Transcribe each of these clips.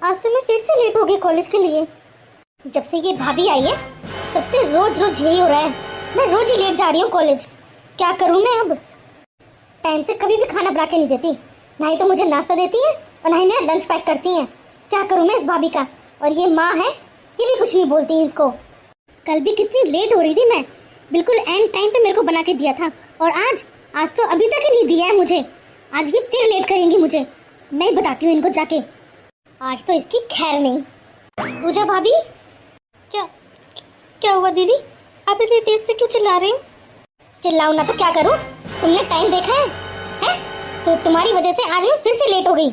आज तो मैं फिर से लेट हो गई कॉलेज के लिए। जब से ये भाभी आई है तब से रोज रोज यही हो रहा है, मैं रोज ही लेट जा रही हूँ कॉलेज। क्या करूँ मैं अब? टाइम से कभी भी खाना बना के नहीं देती, ना ही तो मुझे नाश्ता देती है और ना ही मेरा लंच पैक करती हैं। क्या करूँ मैं इस भाभी का? और ये माँ है, ये भी कुछ नहीं बोलती इसको। कल भी कितनी लेट हो रही थी मैं, बिल्कुल एंड टाइम पे मेरे को बना के दिया था, और आज तो अभी तक ही नहीं दिया है मुझे। आज ये फिर लेट करेंगी मुझे, मैं ही बताती हूँ इनको जाके। आज तो इसकी खैर नहीं। पूजा भाभी, क्या क्या हुआ दीदी? आप इतनी तेज से क्यों चिल्ला रही हो? चिल्लाऊं ना तो क्या करूं? तुमने टाइम देखा है? तो तुम्हारी वजह से आज मैं फिर से लेट हो गई।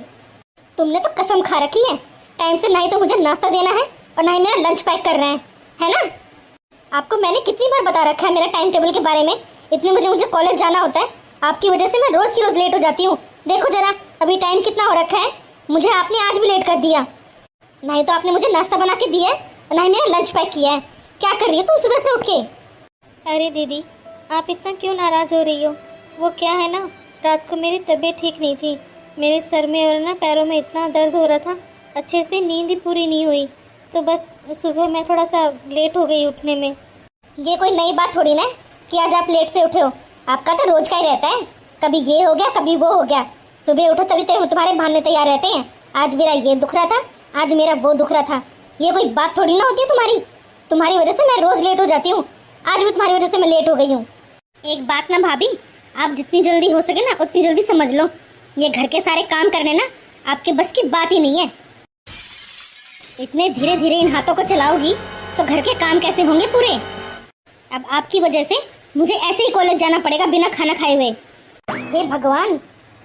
तुमने तो कसम खा रखी है, टाइम से ना ही तो मुझे नाश्ता देना है और ना ही मेरा लंच पैक करना है ना? आपको मैंने कितनी बार बता रखा है मेरा टाइम टेबल के बारे में। इतने बजे मुझे कॉलेज जाना होता है, आपकी वजह से मैं रोज की रोज लेट हो जाती हूँ। देखो जरा अभी टाइम कितना हो रखा है, मुझे आपने आज भी लेट कर दिया। ना ही तो आपने मुझे नाश्ता बना के दिया है और ना ही मेरा लंच पैक किया है। क्या कर रही है तुम सुबह से उठ के? अरे दीदी, आप इतना क्यों नाराज हो रही हो? वो क्या है ना, रात को मेरी तबीयत ठीक नहीं थी, मेरे सर में और ना पैरों में इतना दर्द हो रहा था, अच्छे से नींद ही पूरी नहीं हुई, तो बस सुबह मैं थोड़ा सा लेट हो गई उठने में। ये कोई नई बात थोड़ी ना कि आज आप लेट से उठे हो, आपका तो रोज का ही रहता है। कभी ये हो गया कभी वो हो गया, सुबह उठो तभी तुम्हारे बहाने तैयार रहते हैं। आज मेरा ये दुख रहा था, आज मेरा वो दुख रहा था, ये कोई बात थोड़ी ना होती है तुम्हारी। तुम्हारी वजह से मैं रोज लेट हो जाती हूँ, आज भी तुम्हारी वजह से मैं लेट हो गई हूँ। एक बात ना भाभी, आप जितनी जल्दी हो सके ना उतनी जल्दी समझ लो, ये घर के सारे काम करने ना आपके बस की बात ही नहीं है। इतने धीरे धीरे इन हाथों को चलाओगी तो घर के काम कैसे होंगे पूरे? अब आपकी वजह से मुझे ऐसे ही कॉलेज जाना पड़ेगा बिना खाना खाए हुए। हे भगवान,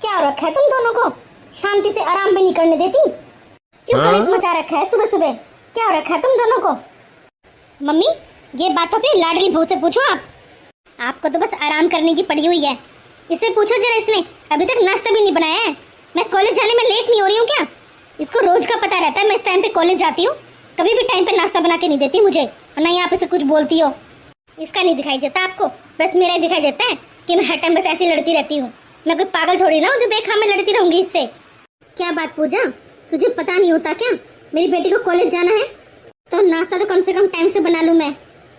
क्या हो रखा है तुम दोनों को? शांति से आराम भी नहीं करने देती। क्यों कलेश मचा रखा है सुबह सुबह? क्या हो रखा है तुम दोनों को? मम्मी, ये बात तो अपनी लाडली बहू से पूछो। आपको तो बस आराम करने की पड़ी हुई है। इससे पूछो जरा, इसने अभी तक नाश्ता भी नहीं बनाया है। मैं कॉलेज जाने में लेट नहीं हो रही हूँ क्या? इसको रोज का पता रहता है मैं इस टाइम पे कॉलेज जाती हूँ, कभी भी टाइम पे नाश्ता बना के नहीं देती मुझे, और ना ही आप इसे कुछ बोलती हो। इसका नहीं दिखाई देता आपको, बस मेरा ही दिखाई देता है कि मैं हर टाइम बस ऐसी लड़ती रहती हूँ। मैं कोई पागल थोड़ी ना हूँ जो बेखाम में लड़ती रहूंगी इससे। क्या बात पूजा, तुझे पता नहीं होता क्या मेरी बेटी को कॉलेज जाना है? तो नाश्ता तो कम से कम टाइम से बना लूँ मैं।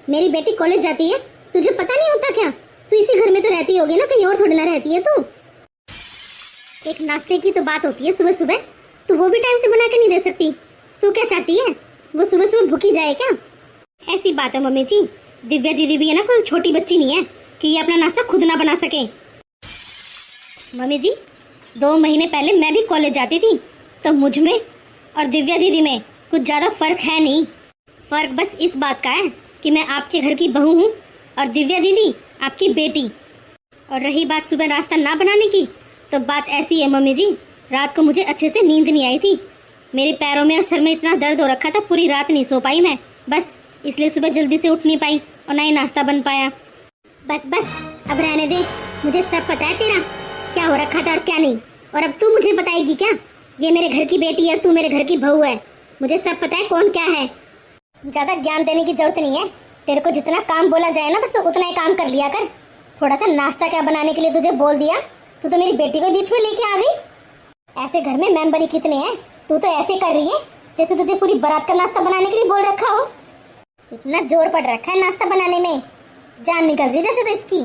मेरी बेटी कॉलेज जाती है, तुझे पता नहीं होता क्या? तू इसी घर में तो रहती होगी ना, कहीं और थोड़ी ना रहती है तू। एक नाश्ते की तो बात होती है सुबह सुबह, तू वो भी टाइम से बना के नहीं दे सकती। तू क्या चाहती है, वो सुबह सुबह भूखी जाए क्या? ऐसी बात है मम्मी जी, दिव्या दीदी भी है ना, कोई छोटी बच्ची नहीं है कि ये अपना नाश्ता खुद ना बना सके। मम्मी जी, 2 महीने पहले मैं भी कॉलेज जाती थी, तो मुझ में और दिव्या दीदी में कुछ ज्यादा फर्क है नहीं। फर्क बस इस बात का है कि मैं आपके घर की बहू हूँ और दिव्या दीदी आपकी बेटी। और रही बात सुबह नाश्ता ना बनाने की, तो बात ऐसी है मम्मी जी, रात को मुझे अच्छे से नींद नहीं आई थी, मेरे पैरों में और सर में इतना दर्द हो रखा था, पूरी रात नहीं सो पाई मैं, बस इसलिए सुबह जल्दी से उठ नहीं पाई और ना ही नाश्ता बन पाया। बस बस अब रहने दे, मुझे सब पता है तेरा क्या हो रखा था और क्या नहीं। और अब तू मुझे बताएगी क्या? ये मेरे घर की बेटी है और तू मेरे घर की बहू है, मुझे सब पता है कौन क्या है। ज्यादा ज्ञान देने की जरूरत नहीं है, तेरे को जितना काम बोला जाए ना बस तो उतना ही काम कर लिया कर। थोड़ा सा नाश्ता क्या बनाने के लिए तुझे बोल दिया, तू तो मेरी बेटी को बीच में लेके आ गई। ऐसे घर में मेंबर ही कितने हैं, तू तो ऐसे कर रही है जैसे तुझे पूरी बारात का नाश्ता बनाने के लिए बोल रखा हो। इतना जोर पड़ रखा है नाश्ता बनाने में, जान निकल रही जैसे तो इसकी।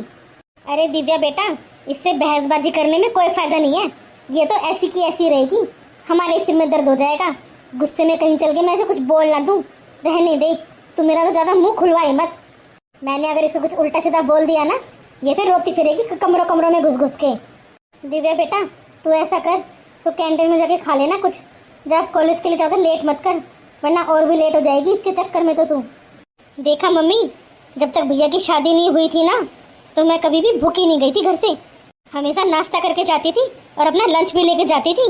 अरे दिव्या बेटा, इससे बहसबाजी करने में कोई फायदा नहीं है, ये तो ऐसी की ऐसी रहेगी, हमारे सिर में दर्द हो जाएगा। गुस्से में कहीं चल के मैं इसे कुछ बोल ना दूं, रहने दे। तू मेरा तो ज्यादा मुंह खुलवाए मत। मैंने अगर इसको कुछ उल्टा सीधा बोल दिया ना, ये फिर रोती फिरेगी कमरों कमरों में घुस घुस के। दिव्या बेटा, तू ऐसा कर, तो कैंटीन में जाके खा लेना कुछ, जब कॉलेज के लिए जाकर लेट मत कर, वरना और भी लेट हो जाएगी इसके चक्कर में। तो तू देखा मम्मी, जब तक भैया की शादी नहीं हुई थी ना, तो मैं कभी भी भूखी नहीं गई थी घर से, हमेशा नाश्ता करके जाती थी और अपना लंच भी लेके जाती थी।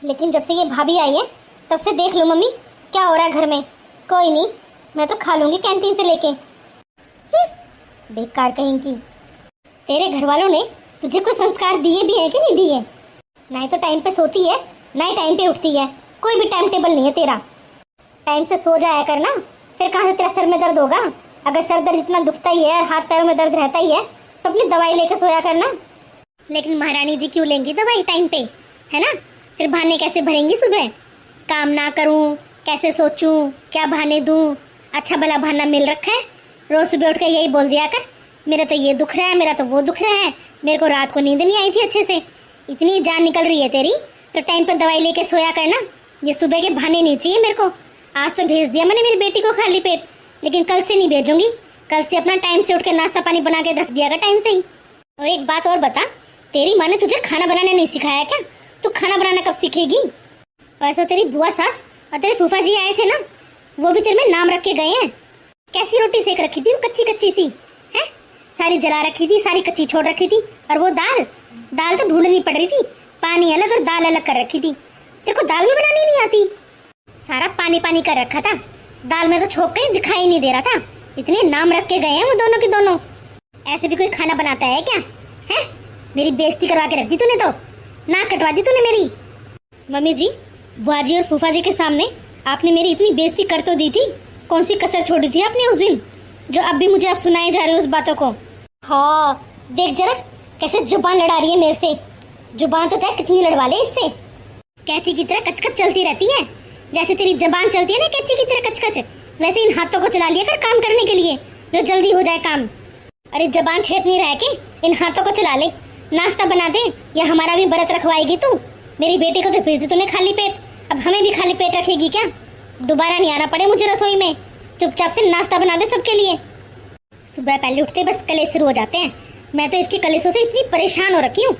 लेकिन जब से ये भाभी आई है तब से देख लो मम्मी क्या हो रहा है घर में। कोई नहीं, मैं तो खा लूंगी कैंटीन से लेके। बेकार कहीं की। तेरे घर वालों ने तुझे कोई संस्कार दिए भी है कि नहीं दिए? ना ही तो टाइम पे सोती है, ना ही टाइम पे उठती है, कोई भी टाइम टेबल नहीं है तेरा। टाइम से सो जाया कर ना, फिर कहाँ से तेरा सर में दर्द होगा? अगर सर दर्द इतना दुखता ही है और हाथ पैरों में दर्द रहता ही है तो अपनी दवाई लेकर सोया करना। लेकिन महारानी जी क्यों लेंगी दवाई टाइम पे, है ना? फिर बहाने कैसे भरेंगी सुबह? काम ना करूं, कैसे सोचूं, क्या बहाने दूं। अच्छा भला बहाना मिल रखा है, रोज सुबह उठ के यही बोल दिया कर, मेरा तो ये दुख रहा है, मेरा तो वो दुख रहा है, मेरे को रात को नींद नहीं आई थी अच्छे से। इतनी जान निकल रही है तेरी तो टाइम पर दवाई लेके सोया करना। ये सुबह के बहाने नहीं चाहिए मेरे को। आज तो भेज दिया मैंने मेरी बेटी को खाली पेट, लेकिन कल से नहीं भेजूंगी। कल से अपना टाइम से उठ के नाश्ता पानी बना के रख दिया कर टाइम से ही। और एक बात और बता, तेरी माँ ने तुझे खाना बनाना नहीं सिखाया क्या? तू खाना बनाना कब सीखेगी? परसों तेरी बुआ सास और तेरे फूफा जी आए थे ना, वो भी तेरे में नाम रख के गए हैं। कैसी रोटी सेक रखी थी, वो कच्ची कच्ची सी है, सारी जला रखी थी, सारी कच्ची छोड़ रखी थी। और वो दाल दाल तो ढूंढनी पड़ रही थी, पानी अलग और दाल अलग कर रखी थी। तेरे को दाल भी बनानी नहीं आती, सारा पानी पानी कर रखा था। दाल में तो छोक कहीं दिखाई नहीं दे रहा था। इतने नाम रख के गए हैं वो दोनों के दोनों। ऐसे भी कोई खाना बनाता है क्या? है, मेरी बेइज्जती करवा के रख दी तूने, तो नाक कटवा दी तूने मेरी। मम्मी जी, बुआ जी और फूफा जी के सामने आपने मेरी इतनी बेइज्जती कर तो दी थी, कौन सी कसर छोड़ी थी आपने उस दिन, जो अब भी मुझे आप सुनाए जा रहे हो उस बातों को? हाँ, देख जरा कैसे जुबान लड़ा रही है मेरे से। जुबान तो चाहे कितनी लड़वा ले इससे, कैंची की तरह कचकच चलती रहती है। जैसे तेरी जबान चलती है ना कैंची की तरह कचकच, वैसे इन हाथों को चला लिया कर काम करने के लिए, जो जल्दी हो जाए काम। अरे जबान छेद नहीं रह के इन हाथों को चला ले। नाश्ता बना दे या हमारा भी व्रत रखवाएगी तू? मेरी बेटी को तो भेज दी तूने खाली पेट, अब हमें भी खाली पेट रखेगी क्या? दोबारा नहीं आना पड़े मुझे रसोई में, चुपचाप से नाश्ता बना दे सबके लिए। सुबह पहले उठते बस कलेश शुरू हो जाते हैं। मैं तो इसकी कलेशों से इतनी परेशान हो रखी हूँ,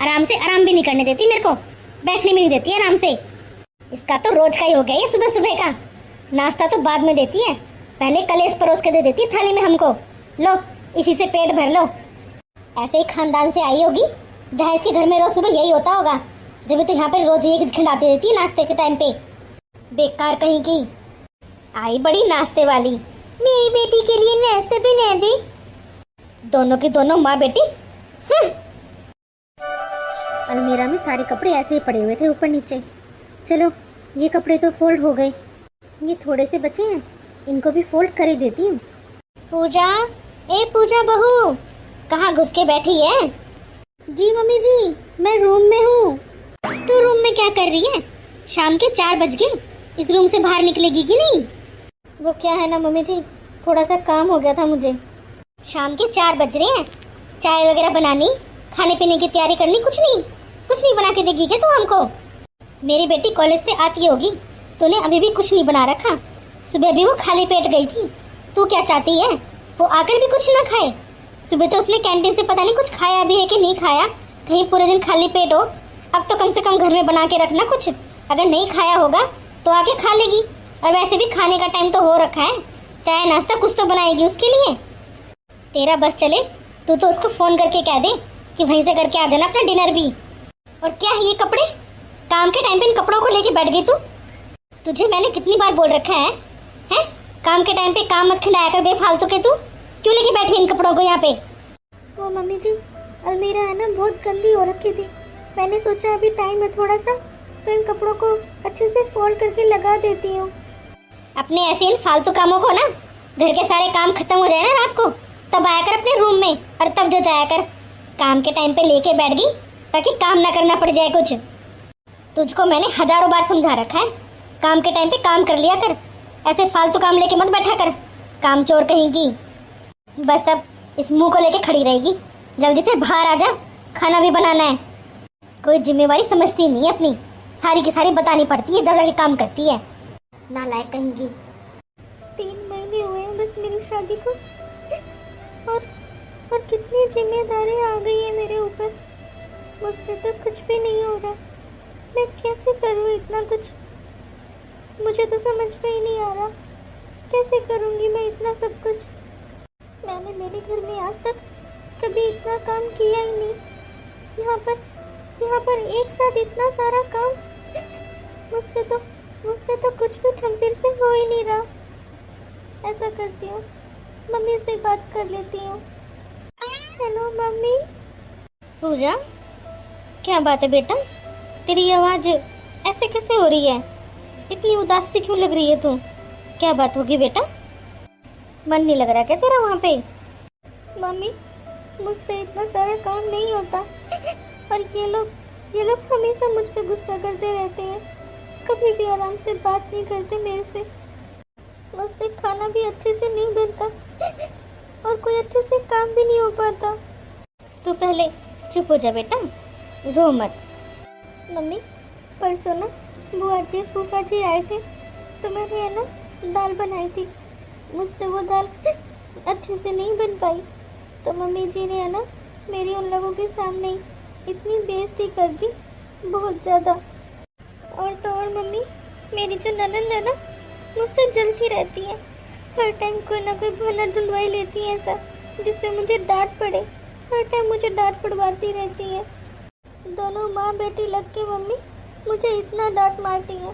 आराम से आराम भी नहीं करने देती मेरे को, बैठने भी नहीं देती है आराम से। इसका तो रोज का ही हो गया ये सुबह सुबह का। नाश्ता तो बाद में देती है, पहले कलेश परोस के दे देती है थाली में हमको। लो इसी से पेट भर लो। ऐसे ही खानदान से आई होगी जहाँ इसके घर में रोज सुबह यही होता होगा, जब तो यहाँ पे रोज यही खिंडाती रहती है नाश्ते के टाइम पे। बेकार कहीं की आई बड़ी नाश्ते वाली, मेरी बेटी के लिए नाश्ते भी नहीं दी। दोनों की दोनों माँ बेटी। अलमीरा में सारे कपड़े ऐसे ही पड़े हुए थे ऊपर नीचे। चलो ये कपड़े तो फोल्ड हो गए, ये थोड़े से बचे हैं, इनको भी फोल्ड कर ही देती हूँ। पूजा, ए पूजा बहू, कहाँ घुस के बैठी है? जी मम्मी जी, मैं रूम में हूँ। तू रूम में क्या कर रही है? शाम के 4 बज गए, इस रूम से बाहर निकलेगी कि नहीं? वो क्या है ना मम्मी जी, थोड़ा सा काम हो गया था मुझे। शाम के 4 बज रहे हैं, चाय वगैरह बनानी, खाने पीने की तैयारी करनी, कुछ नहीं बना के देगी क्या तू हमको? मेरी बेटी कॉलेज से आती होगी, तूने अभी भी कुछ नहीं बना रखा। सुबह भी वो खाली पेट गई थी। तू क्या चाहती है, वो आकर भी कुछ ना खाए? सुबह तो उसने कैंटीन से पता नहीं कुछ खाया भी है कि नहीं खाया, कहीं पूरे दिन खाली पेट हो। अब तो कम से कम घर में बना के रखना कुछ, अगर नहीं खाया होगा तो आके खा लेगी। और वैसे भी खाने का टाइम तो हो रखा है, चाय नाश्ता कुछ तो बनाएगी उसके लिए। तेरा बस चले, तू तो उसको फोन करके कह दे कि वहीं से करके आ जाना अपना डिनर भी। और क्या है ये कपड़े, काम के टाइम पे इन कपड़ों को लेके बैठ गई तू? तुझे मैंने कितनी बार बोल रखा है, काम के टाइम पे काम मत खिंडाया कर बेफालतू के। तू क्यों लेके बैठी इन कपड़ों को यहाँ पे? वो मम्मी जी, अलमीरा है ना बहुत गंदी हो रखी थी, मैंने सोचा अभी टाइम है थोड़ा सा, तो इन कपड़ों को अच्छे से फोल्ड करके लगा देती हूँ। अपने ऐसे इन फालतू कामों को ना, घर के सारे काम खत्म हो जाए ना रात को, तब आया कर अपने रूम में, और तब जो जाया कर। काम के टाइम पे लेके बैठ गई ताकि काम ना करना पड़ जाए कुछ। तुझको मैंने हजारों बार समझा रखा है, काम के टाइम पे काम कर लिया कर, ऐसे फालतू काम लेके मत बैठा कर, काम चोर कहीं की। बस अब इस मुंह को लेके खड़ी रहेगी, जल्दी से बाहर आ जा, खाना भी बनाना है। कोई जिम्मेवारी समझती नहीं है अपनी, सारी की सारी बतानी पड़ती है, जबरदस्ती काम करती है, नालायक कहीं की। 3 महीने हुए हैं बस मेरी शादी को, और कितनी जिम्मेदारी आ गई है मेरे ऊपर। मुझसे तो कुछ भी नहीं हो रहा, मैं कैसे करूँ इतना कुछ, मुझे तो समझ में ही नहीं आ रहा कैसे करूँगी मैं इतना सब कुछ। मैंने मेरे घर में आज तक कभी इतना काम किया ही नहीं, यहाँ पर एक साथ इतना सारा काम, मुझसे तो कुछ भी ढंग से हो ही नहीं रहा। ऐसा करती हूँ, मम्मी से बात कर लेती हूँ। Hello mummy. पूजा, क्या बात है बेटा, तेरी आवाज ऐसे कैसे हो रही है? इतनी उदास सी क्यों लग रही है तू? क्या बात होगी बेटा, मन नहीं लग रहा क्या तेरा वहाँ पे? मम्मी, मुझसे इतना सारा काम नहीं होता, और ये लोग हमेशा मुझ पे गुस्सा करते रहते हैं। कभी भी आराम से बात नहीं करते मेरे से। मुझसे खाना भी अच्छे से नहीं बनता और कोई अच्छे से काम भी नहीं हो पाता। तू पहले चुप हो जा बेटा, रो मत। मम्मी, परसों ना बुआ जी फूफा जी आए थे तो मैंने है ना दाल बनाई थी। मुझसे वो दाल अच्छे से नहीं बन पाई तो मम्मी जी ने है ना मेरी उन लोगों के सामने ही इतनी बेइज्जती कर दी, बहुत ज़्यादा। और तो और मम्मी, मेरी जो ननंद है ना मुझसे जलती रहती है, हर टाइम कोई ना कोई बहाना ढूंढवाई लेती है ऐसा जिससे मुझे डांट पड़े। हर टाइम मुझे डांट पड़वाती रहती है। दोनों माँ बेटी लग के मम्मी मुझे इतना डांट मारती है।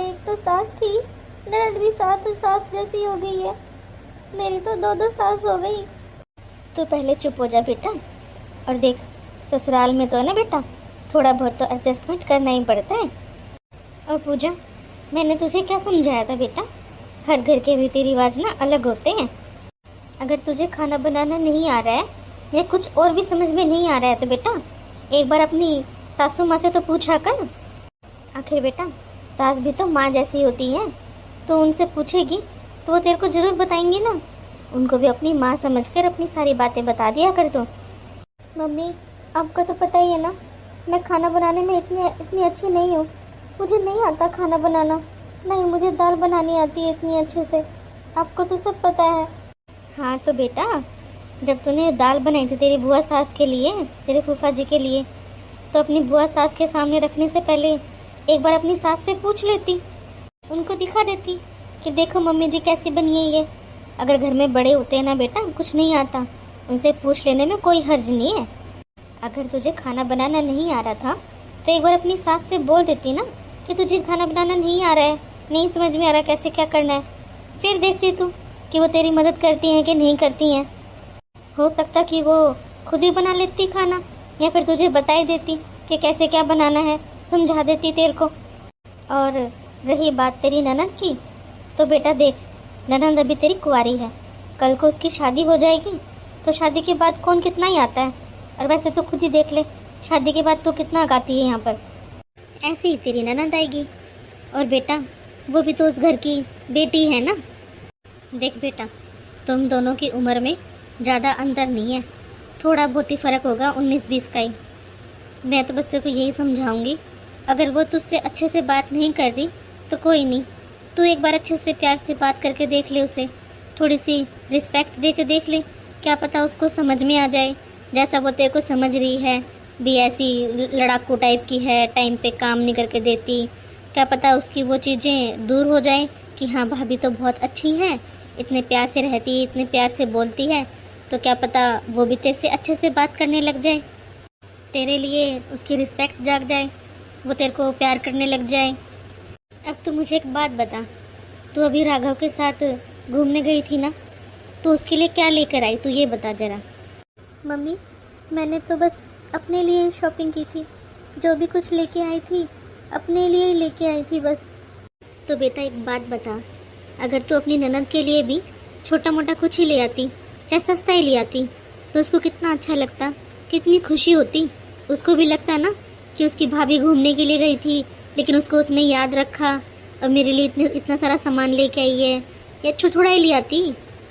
एक तो सास थी, ननद भी सास जैसी हो गई है, मेरी तो दो सास हो गई। तू पहले चुप हो जा बेटा। और देख, ससुराल में तो है ना बेटा, थोड़ा बहुत तो एडजस्टमेंट करना ही पड़ता है। और पूजा, मैंने तुझे क्या समझाया था बेटा, हर घर के रीति रिवाज ना अलग होते हैं। अगर तुझे खाना बनाना नहीं आ रहा है या कुछ और भी समझ में नहीं आ रहा है तो बेटा एक बार अपनी सासू माँ से तो पूछा कर। आखिर बेटा सास भी तो माँ जैसी होती है, तो उनसे पूछेगी तो वो तेरे को ज़रूर बताएंगी ना। उनको भी अपनी माँ समझकर अपनी सारी बातें बता दिया कर। तो मम्मी, आपको तो पता ही है ना, मैं खाना बनाने में इतनी अच्छी नहीं हूँ। मुझे नहीं आता खाना बनाना, नहीं मुझे दाल बनानी आती है इतनी अच्छे से, आपको तो सब पता है। हाँ तो बेटा, जब तूने दाल बनाई थी तेरी बुआ सास के लिए, तेरे फूफा जी के लिए, तो अपनी बुआ सास के सामने रखने से पहले एक बार अपनी सास से पूछ लेती, उनको दिखा देती कि देखो मम्मी जी कैसी बनी है ये। अगर घर में बड़े होते हैं ना बेटा, कुछ नहीं आता, उनसे पूछ लेने में कोई हर्ज नहीं है। अगर तुझे खाना बनाना नहीं आ रहा था तो एक बार अपनी सास से बोल देती ना कि तुझे खाना बनाना नहीं आ रहा है, नहीं समझ में आ रहा कैसे क्या करना है। फिर देखती तू कि वो तेरी मदद करती हैं कि नहीं करती हैं। हो सकता कि वो खुद ही बना लेती खाना, या फिर तुझे बता ही देती कि कैसे क्या बनाना है, समझा देती तेरे को। और रही बात तेरी ननद की, तो बेटा देख, ननद अभी तेरी कुंवारी है, कल को उसकी शादी हो जाएगी तो शादी के बाद कौन कितना ही आता है। और वैसे तो खुद ही देख ले, शादी के बाद तू कितना गाती है यहाँ पर। ऐसे ही तेरी ननद आएगी, और बेटा वो भी तो उस घर की बेटी है ना। देख बेटा, तुम दोनों की उम्र में ज़्यादा अंतर नहीं है, थोड़ा बहुत ही फ़र्क होगा, 19-20 का ही। मैं तो बस तेरे को यही समझाऊंगी, अगर वो तुझसे अच्छे से बात नहीं कर रही तो कोई नहीं, तू एक बार अच्छे से प्यार से बात करके देख ले, उसे थोड़ी सी रिस्पेक्ट दे के देख ले, क्या पता उसको समझ में आ जाए जैसा वो तेरे को समझ रही है। भी ऐसी लड़ाकू टाइप की है, टाइम पे काम नहीं करके देती, क्या पता उसकी वो चीज़ें दूर हो जाए कि हाँ भाभी तो बहुत अच्छी हैं, इतने प्यार से रहती है, इतने प्यार से बोलती है, तो क्या पता वो भी तेरे से अच्छे से बात करने लग जाए, तेरे लिए उसकी रिस्पेक्ट जाग जाए, वो तेरे को प्यार करने लग जाए। अब तू मुझे एक बात बता, तू अभी राघव के साथ घूमने गई थी ना, तो उसके लिए क्या लेकर आई, तू ये बता ज़रा। मम्मी, मैंने तो बस अपने लिए शॉपिंग की थी, जो भी कुछ लेके आई थी अपने लिए ही लेके आई थी बस। तो बेटा एक बात बता, अगर तू अपनी ननद के लिए भी छोटा मोटा कुछ ही ले आती, चाहे सस्ता ही ले आती, तो उसको कितना अच्छा लगता, कितनी खुशी होती। उसको भी लगता ना कि उसकी भाभी घूमने के लिए गई थी, लेकिन उसको उसने याद रखा और मेरे लिए इतना सारा सामान लेके आई है। या थोड़ा ही ले आती,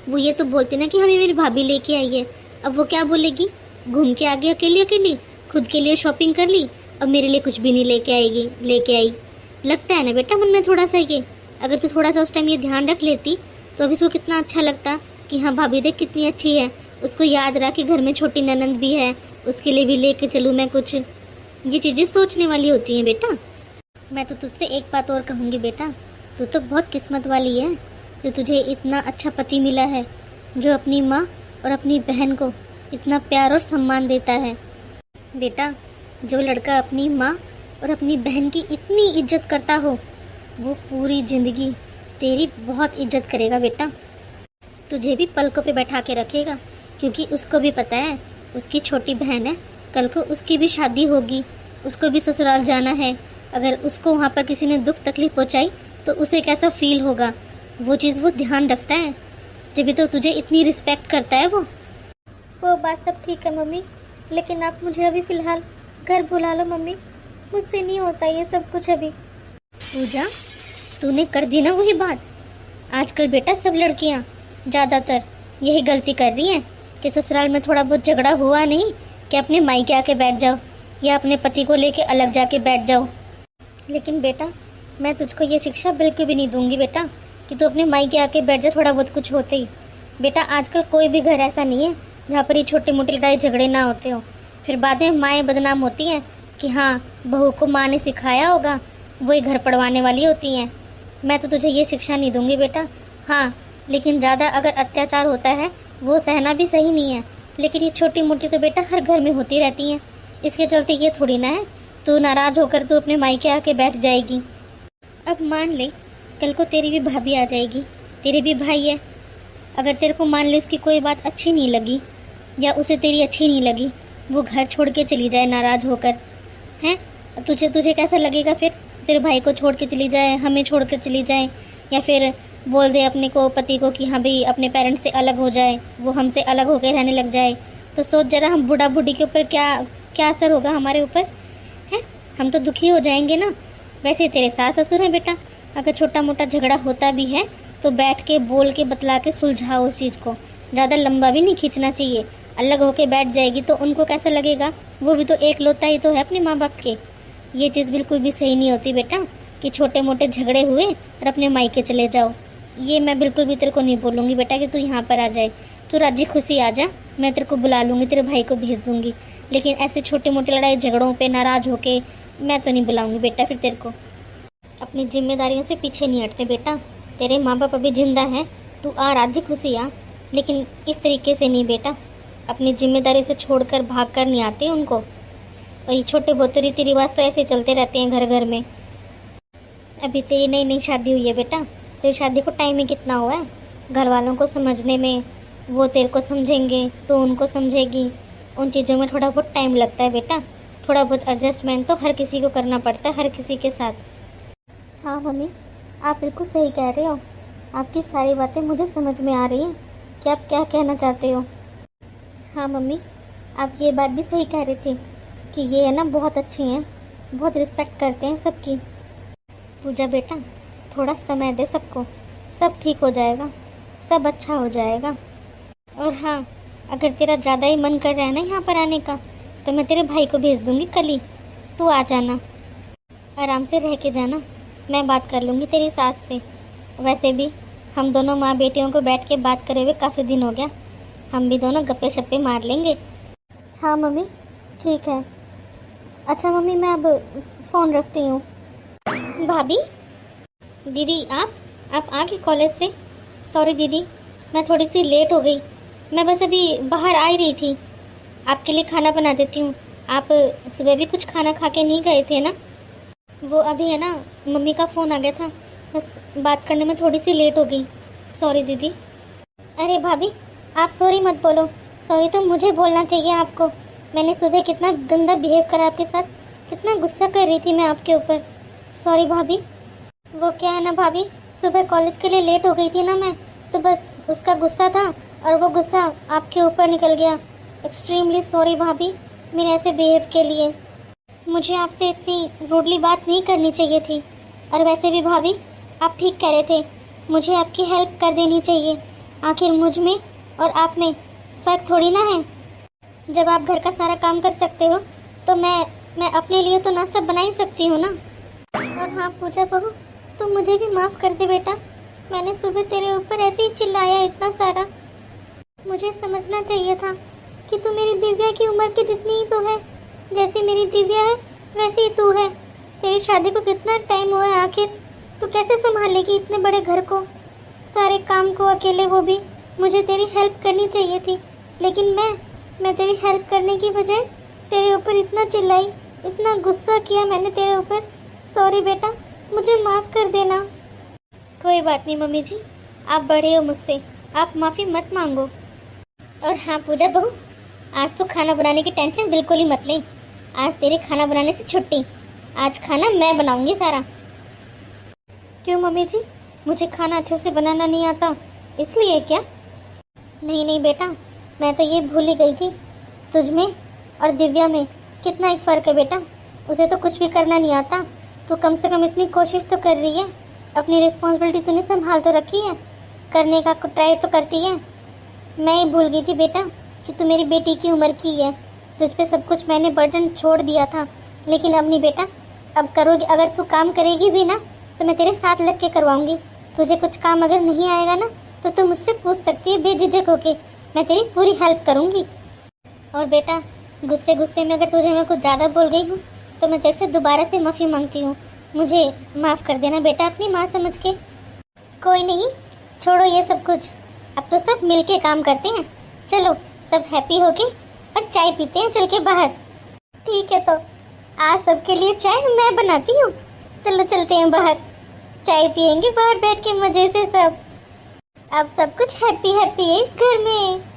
वो ये तो बोलती ना कि हमें मेरी भाभी लेके आई है। अब वो क्या बोलेगी, घूम के आ गई अकेली, खुद के लिए शॉपिंग कर ली और मेरे लिए कुछ भी नहीं लेके आई। लगता है ना बेटा मन में थोड़ा सा ये, अगर तू थोड़ा सा उस टाइम ये ध्यान रख लेती तो अभी उसको कितना अच्छा लगता कि हाँ भाभी देख कितनी अच्छी है, उसको याद रहा कि घर में छोटी ननंद भी है, उसके लिए भी लेके चलूँ मैं कुछ। ये चीज़ें सोचने वाली होती हैं बेटा। मैं तो तुझसे एक बात और कहूँगी बेटा, तू तो बहुत किस्मत वाली है जो तुझे इतना अच्छा पति मिला है, जो अपनी माँ और अपनी बहन को इतना प्यार और सम्मान देता है। बेटा जो लड़का अपनी माँ और अपनी बहन की इतनी इज्जत करता हो, वो पूरी ज़िंदगी तेरी बहुत इज्जत करेगा बेटा, तुझे भी पलकों पे बैठा के रखेगा, क्योंकि उसको भी पता है उसकी छोटी बहन है, कल को उसकी भी शादी होगी, उसको भी ससुराल जाना है। अगर उसको वहाँ पर किसी ने दुख तकलीफ पहुँचाई तो उसे कैसा फील होगा, वो चीज़ वो ध्यान रखता है, जब तो तुझे इतनी रिस्पेक्ट करता है वो बात सब ठीक है मम्मी, लेकिन आप मुझे अभी फ़िलहाल घर बुला लो मम्मी, मुझसे नहीं होता ये सब कुछ अभी। पूजा, तूने कर दी ना वही बात। आजकल बेटा सब लड़कियां ज़्यादातर यही गलती कर रही हैं कि ससुराल में थोड़ा बहुत झगड़ा हुआ नहीं कि अपने मायके आके बैठ जाओ या अपने पति को लेके अलग जाके बैठ जाओ। लेकिन बेटा, मैं तुझको ये शिक्षा बिल्कुल भी नहीं दूंगी बेटा कि तू अपने मायके आके बैठ जा थोड़ा बहुत कुछ होते ही। बेटा, आजकल कोई भी घर ऐसा नहीं है जहाँ पर ये छोटी मोटी लड़ाई झगड़े ना होते हो। फिर बाद में माएँ बदनाम होती हैं कि हाँ, बहू को माँ ने सिखाया होगा, वही घर पढ़वाने वाली होती हैं। मैं तो तुझे ये शिक्षा नहीं दूंगी बेटा। हाँ, लेकिन ज़्यादा अगर अत्याचार होता है वो सहना भी सही नहीं है, लेकिन ये छोटी मोटी तो बेटा हर घर में होती रहती हैं। इसके चलते ये थोड़ी ना है तू नाराज़ होकर तू अपने मायके आके बैठ जाएगी। अब मान ले कल को तेरी भी भाभी आ जाएगी, तेरे भी भाई है, अगर तेरे को मान ले उसकी कोई बात अच्छी नहीं लगी या उसे तेरी अच्छी नहीं लगी, वो घर छोड़ के चली जाए नाराज़ होकर, हैं, तुझे कैसा लगेगा फिर? तेरे भाई को छोड़ के चली जाए, हमें छोड़ कर चली जाए, या फिर बोल दे अपने को पति को कि हाँ भाई अपने पेरेंट्स से अलग हो जाए, वो हमसे अलग होकर रहने लग जाए, तो सोच जरा हम बूढ़ा बूढ़ी के ऊपर क्या असर होगा हमारे ऊपर, हैं? हम तो दुखी हो जाएंगे ना। वैसे तेरे सास ससुर हैं बेटा, अगर छोटा मोटा झगड़ा होता भी है तो बैठ के बोल के बतला के सुलझाओ उस चीज़ को, ज़्यादा लंबा भी नहीं खींचना चाहिए। अलग होके बैठ जाएगी तो उनको कैसा लगेगा? वो भी तो एक लौता ही तो है अपने माँ बाप के। ये चीज़ बिल्कुल भी सही नहीं होती बेटा कि छोटे मोटे झगड़े हुए और अपने मायके चले जाओ। ये मैं बिल्कुल भी तेरे को नहीं बोलूँगी बेटा कि तू यहाँ पर आ जाए। तू राजी खुशी आ जा, मैं तेरे को बुला लूँगी, तेरे भाई को भेज दूँगी, लेकिन ऐसे छोटे मोटे लड़ाई झगड़ों पे नाराज़ होके मैं तो नहीं बुलाऊँगी बेटा फिर तेरे को। अपनी जिम्मेदारियों से पीछे नहीं हटते बेटा, तेरे माँ बाप अभी जिंदा हैं, तू आ राजी खुशी आ, लेकिन इस तरीके से नहीं बेटा। अपनी जिम्मेदारी से छोड़कर भाग कर नहीं आते उनको, और ये छोटे बहुत रीति रिवाज तो ऐसे चलते रहते हैं घर घर में। अभी तेरी नई नई शादी हुई है बेटा, तेरी शादी को टाइम ही कितना हुआ है घर वालों को समझने में, वो तेरे को समझेंगे तो उनको समझेगी, उन चीज़ों में थोड़ा बहुत टाइम लगता है बेटा। थोड़ा बहुत एडजस्टमेंट तो हर किसी को करना पड़ता है, हर किसी के साथ। हाँ मम्मी, आप बिल्कुल सही कह रहे हो, आपकी सारी बातें मुझे समझ में आ रही हैं कि आप क्या कहना चाहते हो। हाँ मम्मी, आप ये बात भी सही कह रही थी कि ये है ना बहुत अच्छी हैं, बहुत रिस्पेक्ट करते हैं सबकी। पूजा बेटा, थोड़ा समय दे सबको, सब ठीक हो जाएगा, सब अच्छा हो जाएगा। और हाँ, अगर तेरा ज़्यादा ही मन कर रहा है ना यहाँ पर आने का, तो मैं तेरे भाई को भेज दूँगी कल ही, तू आ जाना, आराम से रह के जाना, मैं बात कर लूँगी तेरी सास से। वैसे भी हम दोनों माँ बेटियों को बैठ के बात करे हुए काफ़ी दिन हो गया, हम भी दोनों गप्पे शप्पे मार लेंगे। हाँ मम्मी, ठीक है। अच्छा मम्मी, मैं अब फ़ोन रखती हूँ। भाभी, दीदी आप आ गए कॉलेज से? सॉरी दीदी, मैं थोड़ी सी लेट हो गई, मैं बस अभी बाहर आ ही रही थी। आपके लिए खाना बना देती हूँ, आप सुबह भी कुछ खाना खा के नहीं गए थे ना? वो अभी है ना, मम्मी का फ़ोन आ गया था, बस बात करने में थोड़ी सी लेट हो गई, सॉरी दीदी। अरे भाभी, आप सॉरी मत बोलो, सॉरी तो मुझे बोलना चाहिए आपको। मैंने सुबह कितना गंदा बिहेव करा आपके साथ, कितना गुस्सा कर रही थी मैं आपके ऊपर, सॉरी भाभी। वो क्या है ना भाभी, सुबह कॉलेज के लिए लेट हो गई थी ना मैं, तो बस उसका गुस्सा था और वो गुस्सा आपके ऊपर निकल गया। एक्सट्रीमली सॉरी भाभी मेरे ऐसे बिहेव के लिए, मुझे आपसे इतनी रूडली बात नहीं करनी चाहिए थी। और वैसे भी भाभी, आप ठीक कह रहे थे, मुझे आपकी हेल्प कर देनी चाहिए, आखिर मुझ में और आप में फ़र्क थोड़ी ना है। जब आप घर का सारा काम कर सकते हो तो मैं अपने लिए तो नाश्ता बना ही सकती हूँ ना। और हाँ पूजा बहू, तो मुझे भी माफ़ कर दे बेटा, मैंने सुबह तेरे ऊपर ऐसे ही चिल्लाया इतना सारा। मुझे समझना चाहिए था कि तू मेरी दिव्या की उम्र की जितनी ही तो है, जैसी मेरी दिव्या है वैसी ही तू है। तेरी शादी को कितना टाइम हुआ है, आखिर तू कैसे संभालेगी इतने बड़े घर को, सारे काम को अकेले, वो भी मुझे तेरी हेल्प करनी चाहिए थी, लेकिन मैं तेरी हेल्प करने की बजाय तेरे ऊपर इतना चिल्लाई, इतना गुस्सा किया मैंने तेरे ऊपर। सॉरी बेटा, मुझे माफ़ कर देना। कोई बात नहीं मम्मी जी, आप बड़े हो मुझसे, आप माफ़ी मत मांगो। और हाँ पूजा बहू, आज तो खाना बनाने की टेंशन बिल्कुल ही मत ले, आज तेरे खाना बनाने से छुट्टी, आज खाना मैं बनाऊंगी सारा। क्यों मम्मी जी, मुझे खाना अच्छे से बनाना नहीं आता इसलिए क्या? नहीं नहीं बेटा, मैं तो ये भूल ही गई थी, तुझ में और दिव्या में कितना एक फ़र्क है बेटा, उसे तो कुछ भी करना नहीं आता, तू कम से कम इतनी कोशिश तो कर रही है, अपनी रिस्पॉन्सिबिलिटी तूने संभाल तो रखी है, करने का ट्राई तो करती है। मैं ही भूल गई थी बेटा कि तू मेरी बेटी की उम्र की है, तुझ पे सब कुछ मैंने बर्डन छोड़ दिया था। लेकिन अब नहीं बेटा, अब करोगी, अगर तू काम करेगी भी ना तो मैं तेरे साथ लग के करवाऊंगी। तुझे कुछ काम अगर नहीं आएगा ना तो तू मुझसे पूछ सकती है बेझिझक होके, मैं तेरी पूरी हेल्प करूंगी। और बेटा, गुस्से गुस्से में अगर तुझे मैं कुछ ज़्यादा बोल गई हूँ तो मैं तेरे से दोबारा से माफ़ी मांगती हूँ, मुझे माफ़ कर देना बेटा अपनी माँ समझ के। कोई नहीं, छोड़ो ये सब कुछ, अब तो सब मिल के काम करते हैं। चलो सब हैप्पी होके और चाय पीते हैं चल के बाहर। ठीक है, तो आज सबके लिए चाय मैं बनाती हूँ। चलो चलते हैं बाहर, चाय पियेंगे बाहर बैठ के मज़े से सब। अब सब कुछ हैप्पी हैप्पी है इस घर में।